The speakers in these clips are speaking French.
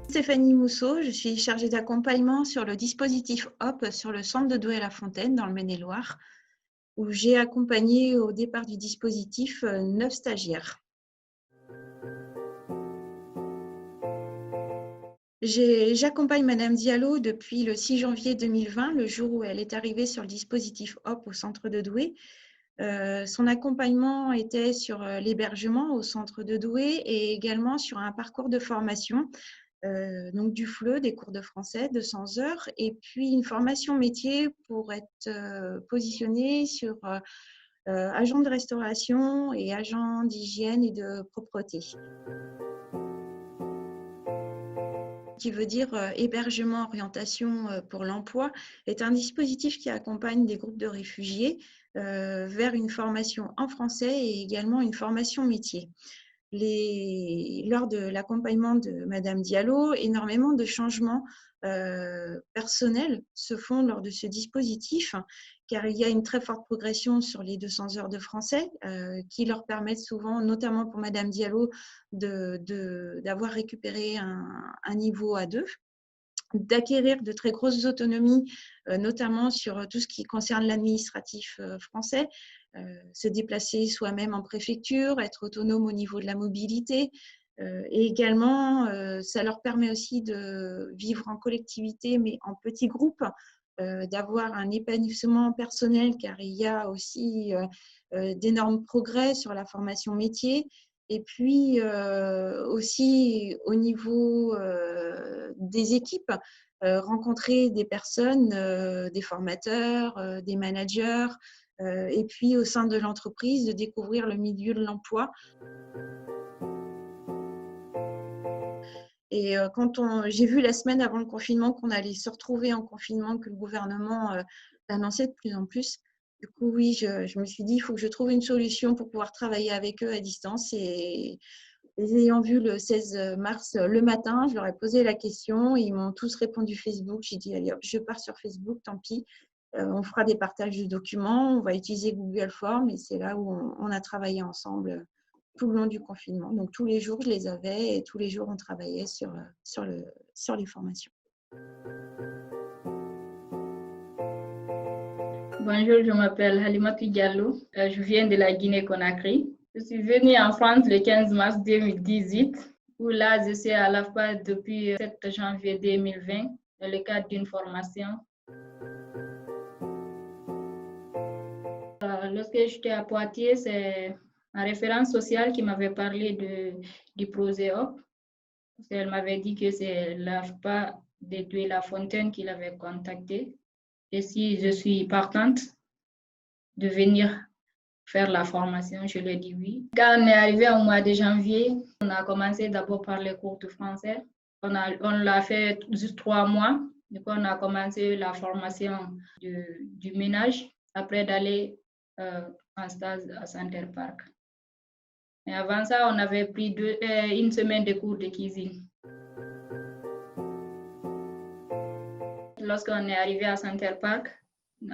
Stéphanie Mousseau, je suis chargée d'accompagnement sur le dispositif HOP sur le centre de Douai-la-Fontaine dans le Maine-et-Loire, où j'ai accompagné au départ du dispositif 9 stagiaires. J'accompagne Madame Diallo depuis le 6 janvier 2020, le jour où elle est arrivée sur le dispositif HOP au centre de Douai. Son accompagnement était sur l'hébergement au centre de Douai et également sur un parcours de formation. Donc du FLE, des cours de français, 200 heures, et puis une formation métier pour être positionné sur agent de restauration et agent d'hygiène et de propreté. Qui veut dire hébergement, orientation pour l'emploi, est un dispositif qui accompagne des groupes de réfugiés vers une formation en français et également une formation métier. Lors de l'accompagnement de Madame Diallo, énormément de changements personnels se font lors de ce dispositif, car il y a une très forte progression sur les 200 heures de français qui leur permettent souvent, notamment pour Madame Diallo, d'avoir récupéré un niveau A2, d'acquérir de très grosses autonomies, notamment sur tout ce qui concerne l'administratif français, se déplacer soi-même en préfecture, être autonome au niveau de la mobilité. Et également, ça leur permet aussi de vivre en collectivité, mais en petits groupes, d'avoir un épanouissement personnel, car il y a aussi d'énormes progrès sur la formation métier. Et puis aussi au niveau des équipes, rencontrer des personnes, des formateurs, des managers, et puis au sein de l'entreprise, de découvrir le milieu de l'emploi. Et j'ai vu la semaine avant le confinement qu'on allait se retrouver en confinement, que le gouvernement l'annonçait de plus en plus. Du coup, oui, je me suis dit, il faut que je trouve une solution pour pouvoir travailler avec eux à distance. Et les ayant vus le 16 mars le matin, je leur ai posé la question. Ils m'ont tous répondu Facebook. J'ai dit, allez hop, je pars sur Facebook, tant pis. On fera des partages de documents, on va utiliser Google Forms et c'est là où on a travaillé ensemble tout le long du confinement. Donc tous les jours, je les avais et tous les jours, on travaillait sur les formations. Bonjour, je m'appelle Halimatou Diallo, je viens de la Guinée-Conakry. Je suis venue en France le 15 mars 2018, où là, je suis à l'AFPA depuis 7 janvier 2020, dans le cadre d'une formation. Lorsque j'étais à Poitiers, c'est un référent social qui m'avait parlé du projet HOP. Elle m'avait dit que c'est l'AFPA de Douai-la-Fontaine qui l'avait contacté. Et si je suis partante de venir faire la formation, je lui ai dit oui. Quand on est arrivé au mois de janvier, on a commencé d'abord par les cours de français. On l'a fait juste 3 mois. Du coup, on a commencé la formation du ménage, après d'aller en stage à Center Park. Et avant ça, on avait pris une semaine de cours de cuisine. Lorsqu'on est arrivé à Center Park,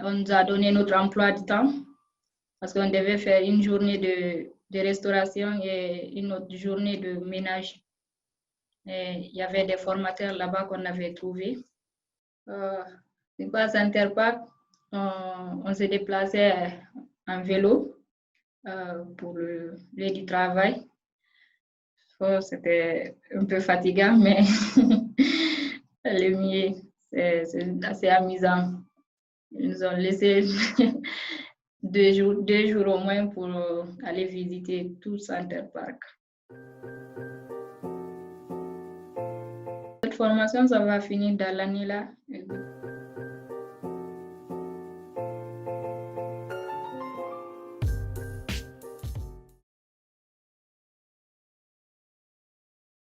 on nous a donné notre emploi du temps parce qu'on devait faire une journée de restauration et une autre journée de ménage. Et il y avait des formateurs là-bas qu'on avait trouvés. À Center Park, on se déplaçait en vélo pour le lieu du travail. C'était un peu fatigant, mais le mieux, c'est assez amusant. Ils nous ont laissé 2 jours au moins pour aller visiter tout Center Park. Cette formation, ça va finir dans l'année là.